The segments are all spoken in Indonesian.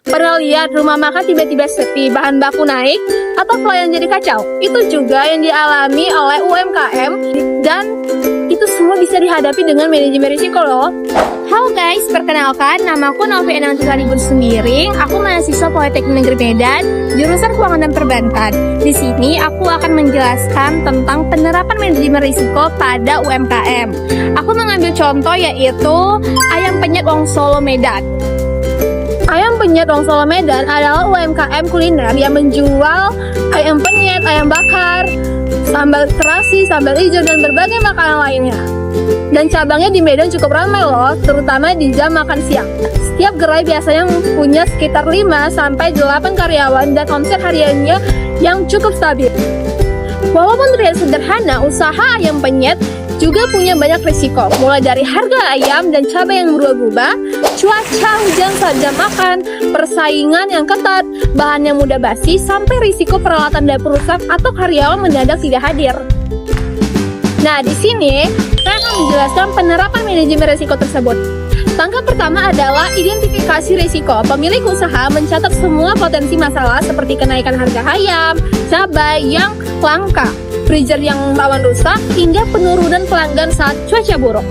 Pernah lihat rumah makan tiba-tiba sepi, bahan baku naik, atau pelayan jadi kacau? Itu juga yang dialami oleh UMKM dan itu semua bisa dihadapi dengan manajemen risiko loh. Halo guys, perkenalkan, namaku Novi Enang Tilaribun Sembiring. Aku mahasiswa Politeknik Negeri Medan, jurusan Keuangan dan Perbankan. Di sini aku akan menjelaskan tentang penerapan manajemen risiko pada UMKM. Aku mengambil contoh yaitu Ayam Penyet Wong Solo Medan. Ayam Penyet Wong Solo Medan adalah UMKM kuliner yang menjual ayam penyet, ayam bakar, sambal terasi, sambal hijau, dan berbagai makanan lainnya. Dan cabangnya di Medan cukup ramai loh, terutama di jam makan siang. Setiap gerai biasanya punya sekitar 5-8 karyawan dan omset hariannya yang cukup stabil. Walaupun terlihat sederhana, usaha ayam penyet juga punya banyak risiko, mulai dari harga ayam dan cabai yang berubah-ubah, cuaca hujan saat jam makan, persaingan yang ketat, bahan yang mudah basi, sampai risiko peralatan dapur rusak atau karyawan mendadak tidak hadir. Nah, di sini saya akan menjelaskan penerapan manajemen risiko tersebut. Langkah pertama adalah identifikasi risiko. Pemilik usaha mencatat semua potensi masalah seperti kenaikan harga ayam, cabai yang langka, freezer yang rawan rusak, hingga penurunan pelanggan saat cuaca buruk.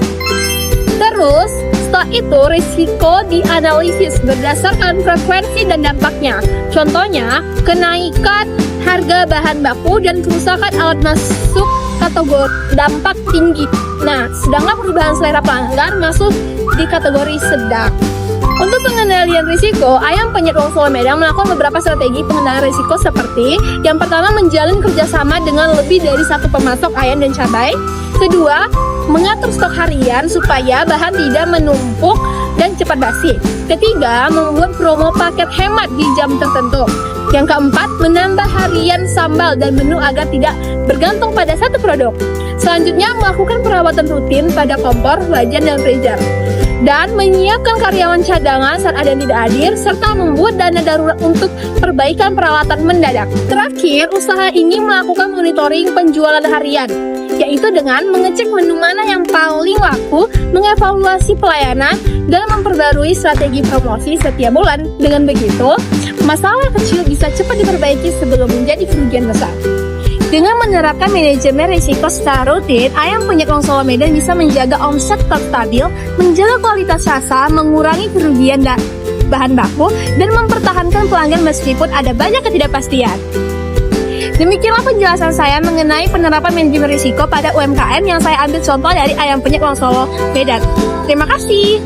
Terus, setelah itu risiko dianalisis berdasarkan frekuensi dan dampaknya. Contohnya, kenaikan harga bahan baku dan kerusakan alat masuk kategori dampak tinggi. Nah, sedangkan perubahan selera pelanggan masuk di kategori sedang. Untuk pengendalian risiko, Ayam Penyet Wong Solo Medan melakukan beberapa strategi pengendalian risiko seperti yang pertama, menjalin kerjasama dengan lebih dari satu pemasok ayam dan cabai. Kedua, mengatur stok harian supaya bahan tidak menumpuk dan cepat basi. Ketiga, membuat promo paket hemat di jam tertentu. Yang keempat, menambah harian sambal dan menu agar tidak bergantung pada satu produk. Selanjutnya, melakukan perawatan rutin pada kompor, wajan, dan freezer. Dan menyiapkan karyawan cadangan saat ada yang tidak hadir, serta membuat dana darurat untuk perbaikan peralatan mendadak. Terakhir, usaha ini melakukan monitoring penjualan harian, yaitu dengan mengecek menu mana yang paling laku, mengevaluasi pelayanan, dan memperbarui strategi promosi setiap bulan. Dengan begitu, masalah kecil bisa cepat diperbaiki sebelum menjadi kerugian besar. Dengan menerapkan manajemen risiko secara rutin, Ayam Penyet Wong Solo Medan bisa menjaga omset tetap stabil, menjaga kualitas rasa, mengurangi kerugian bahan baku, dan mempertahankan pelanggan meskipun ada banyak ketidakpastian. Demikianlah penjelasan saya mengenai penerapan manajemen risiko pada UMKM yang saya ambil contoh dari Ayam Penyet Wong Solo Medan. Terima kasih.